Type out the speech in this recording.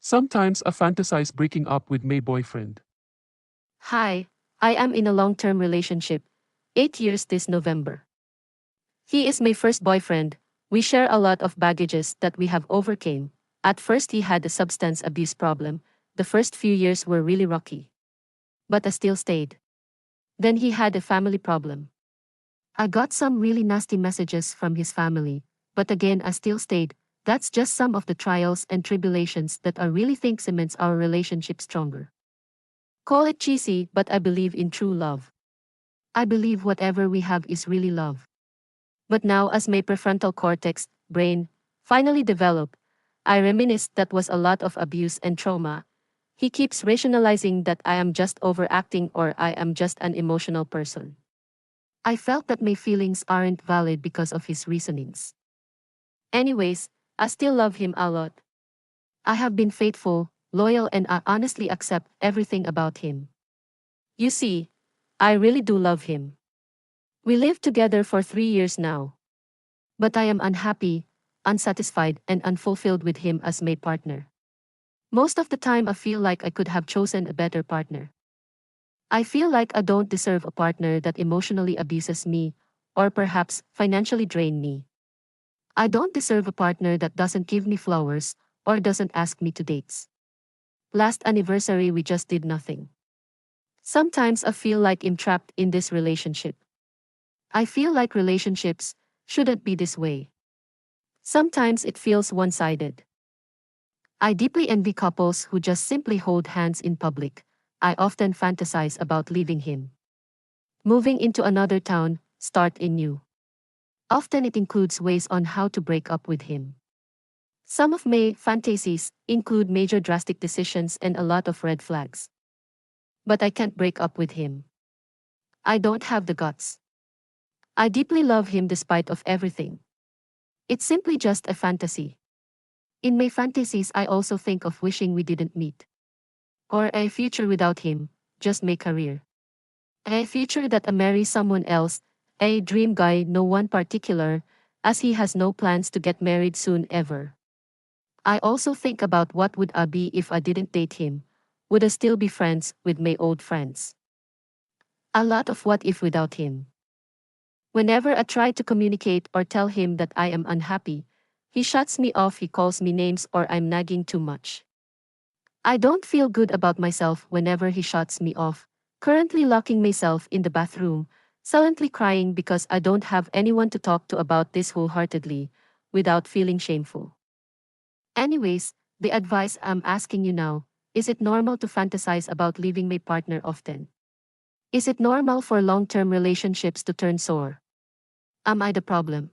Sometimes I fantasize breaking up with my boyfriend. Hi, I am in a long-term relationship, 8 years this November. He is my first boyfriend. We share a lot of baggages that we have overcame. At first he had a substance abuse problem. The first few years were really rocky. But I still stayed. Then he had a family problem. I got some really nasty messages from his family, but again I still stayed. That's just some of the trials and tribulations that I really think cements our relationship stronger. Call it cheesy, but I believe in true love. I believe whatever we have is really love. But now as my prefrontal cortex, brain, finally developed, I reminisce that was a lot of abuse and trauma. He keeps rationalizing that I am just overacting or I am just an emotional person. I felt that my feelings aren't valid because of his reasonings. Anyways, I still love him a lot. I have been faithful, loyal, and I honestly accept everything about him. You see, I really do love him. We live together for 3 years now. But I am unhappy, unsatisfied, and unfulfilled with him as my partner. Most of the time, I feel like I could have chosen a better partner. I feel like I don't deserve a partner that emotionally abuses me, or perhaps financially drain me. I don't deserve a partner that doesn't give me flowers, or doesn't ask me to dates. Last anniversary, we just did nothing. Sometimes I feel like I'm trapped in this relationship. I feel like relationships shouldn't be this way. Sometimes it feels one-sided. I deeply envy couples who just simply hold hands in public. I often fantasize about leaving him. Moving into another town, start anew. Often it includes ways on how to break up with him. Some of my fantasies include major drastic decisions and a lot of red flags. But I can't break up with him. I don't have the guts. I deeply love him despite of everything. It's simply just a fantasy. In my fantasies I also think of wishing we didn't meet. Or a future without him, just my career. A future that I marry someone else, a dream guy, no one particular, as he has no plans to get married soon ever. I also think about what would I be if I didn't date him. Would I still be friends with my old friends? A lot of what if without him. Whenever I try to communicate or tell him that I am unhappy, he shuts me off, he calls me names or I'm nagging too much. I don't feel good about myself whenever he shuts me off, currently locking myself in the bathroom, silently crying because I don't have anyone to talk to about this wholeheartedly, without feeling shameful. Anyways, the advice I'm asking you now, is it normal to fantasize about leaving my partner often? Is it normal for long-term relationships to turn sour? Am I the problem?